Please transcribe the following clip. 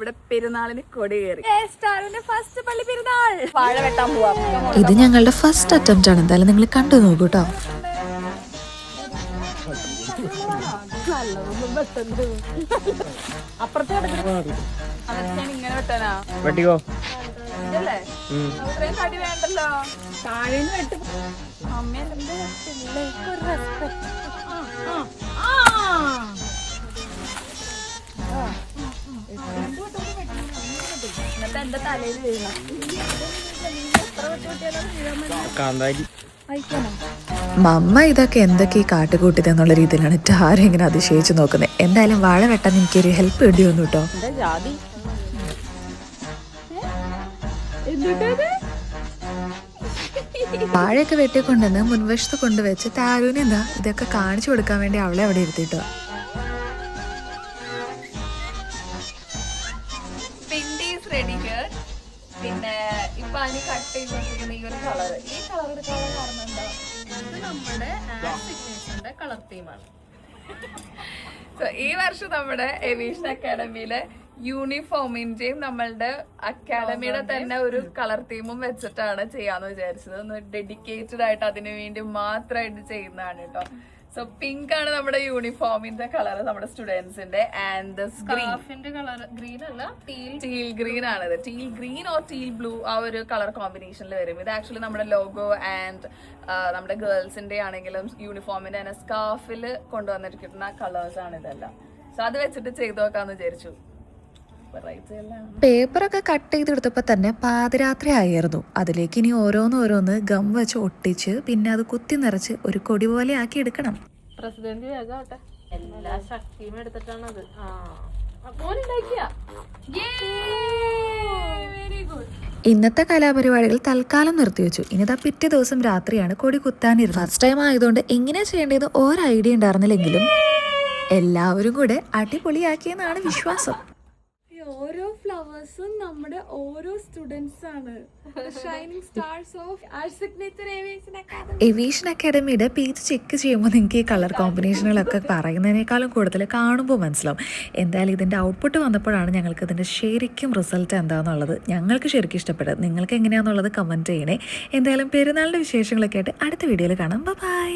ഇവിടെ പെരുന്നാളിന് കൊടി കയറി ഫസ്റ്റ് പള്ളി പെരുന്നാൾ വാഴ വെട്ടാൻ പോവാം. ഇത് ഞങ്ങളുടെ ഫസ്റ്റ് അറ്റംപ്റ്റ് ആണ്. എന്തായാലും നിങ്ങൾ കണ്ടു നോക്കൂ കേട്ടോ. അപ്പുറത്ത് ഇങ്ങനെ വെട്ടാനാ വെട്ടിക്കോ ഇതല്ലേ അത്രയും കടി വേണ്ടല്ലോ. താഴേന്ന് വെട്ട് അമ്മേന്റെ പിള്ളേർക്ക് റെസ്പെക്ട്. എന്നിട്ട് എന്റെ തലയിൽ വീഴണം. കാന്താരി മമ്മ ഇതൊക്കെ എന്തൊക്കെ കാട്ടുകൂട്ടിതെന്നുള്ള രീതിയിലാണ് ടാര ഇങ്ങനെ അതിശയിച്ച് നോക്കുന്നത്. എന്തായാലും വാഴ വെട്ടാൻ എനിക്കൊരു ഹെൽപ്പ് വേണ്ടി വന്നു കേട്ടോ. ജാതി വാഴയൊക്കെ വെട്ടിക്കൊണ്ടുവന്ന് മുൻവശത്ത് കൊണ്ടുവച്ച് താരൂന് എന്താ ഇതൊക്കെ കാണിച്ചു കൊടുക്കാൻ വേണ്ടി അവളെ അവിടെ ഇരുത്തിട്ടോ. Ready here. പിന്നെ ഇപ്പൊ അതിന് കട്ട് ചെയ്തിരിക്കുന്ന ഈ ഒരു കളർ, ഈ കളർ എടുക്കാനുള്ള കാരണം എന്താ? ഇത് നമ്മുടെ സിഗ്നേച്ചറിന്റെ കളർ തീമാണ്. ഈ വർഷം നമ്മുടെ ഏവിയേഷൻ അക്കാഡമിയിലെ യൂണിഫോമിന്റെയും നമ്മളുടെ അക്കാഡമിയുടെ തന്നെ ഒരു കളർ തീമും വെച്ചിട്ടാണ് ചെയ്യാന്ന് വിചാരിച്ചത്. ഒന്ന് ഡെഡിക്കേറ്റഡ് ആയിട്ട് അതിനു വേണ്ടി മാത്രമായിട്ട് ചെയ്യുന്നതാണ് കേട്ടോ. സോ പിങ്ക് ആണ് നമ്മുടെ യൂണിഫോമിന്റെ കളർ, നമ്മുടെ സ്റ്റുഡൻസിന്റെ. ആൻഡ് സ്കാർഫിന്റെ കളർ ഗ്രീൻ അല്ല, ടീൽ ഗ്രീൻ ആണിത്. Teal green or teal blue ആ ഒരു കളർ കോമ്പിനേഷനിൽ വരും. ഇത് ആക്ച്വലി നമ്മുടെ ലോഗോ ആൻഡ് നമ്മുടെ ഗേൾസിന്റെ ആണെങ്കിലും യൂണിഫോമിന്റെ തന്നെ സ്കാർഫിൽ കൊണ്ടുവന്നിരിക്കുന്ന കളേഴ്സ് ആണ് ഇതെല്ലാം. സോ അത് വെച്ചിട്ട് ചെയ്തു നോക്കാന്ന് വിചാരിച്ചു. പേപ്പറൊക്കെ കട്ട് ചെയ്തെടുത്തപ്പോൾ തന്നെ പാതിരാത്രി ആയിരുന്നു. അതിലേക്ക് ഇനി ഓരോന്ന് ഗം വെച്ച് ഒട്ടിച്ച് പിന്നെ അത് കുത്തി നിറച്ച് ഒരു കൊടി പോലെ ആക്കി എടുക്കണം. പ്രസിഡന്റ് വേഗാട്ടെ, എല്ലാ ശക്തിയും എടുത്തിട്ടാണത്. ഇന്നത്തെ കലാപരിപാടികൾ തൽക്കാലം നിർത്തിവെച്ചു. ഇനിതാ പിറ്റേ ദിവസം രാത്രിയാണ് കൊടി കുത്താനിരുന്നത്. ഫസ്റ്റ് ടൈം ആയതുകൊണ്ട് എങ്ങനെയാ ചെയ്യേണ്ടത് ഒരു ഐഡിയ ഉണ്ടായിരുന്നില്ലെങ്കിലും എല്ലാവരും കൂടെ അടിപൊളിയാക്കിയെന്നാണ് വിശ്വാസം. ഓരോ ഫ്ലവേഴ്സും നമ്മുടെ ഓരോ സ്റ്റുഡൻസ് ആണ്. Shining stars of our signature aviation academy. Aviation അക്കാഡമിയുടെ പേജ് ചെക്ക് ചെയ്യുമ്പോൾ നിങ്ങൾക്ക് ഈ കളർ കോമ്പിനേഷനുകളൊക്കെ പറയുന്നതിനേക്കാളും കൂടുതൽ കാണുമ്പോൾ മനസ്സിലാവും. എന്തായാലും ഇതിൻ്റെ ഔട്ട്പുട്ട് വന്നപ്പോഴാണ് ഞങ്ങൾക്ക് ഇതിൻ്റെ ശരിക്കും റിസൾട്ട് എന്താണെന്നുള്ളത് ഞങ്ങൾക്ക് ശരിക്കും ഇഷ്ടപ്പെട്ടത്. നിങ്ങൾക്ക് എങ്ങനെയാണെന്നുള്ളത് കമൻറ്റ് ചെയ്യണേ. എന്തായാലും പെരുന്നാളിൻ്റെ വിശേഷങ്ങളൊക്കെ ആയിട്ട് അടുത്ത വീഡിയോയിൽ കാണാം. ബൈ.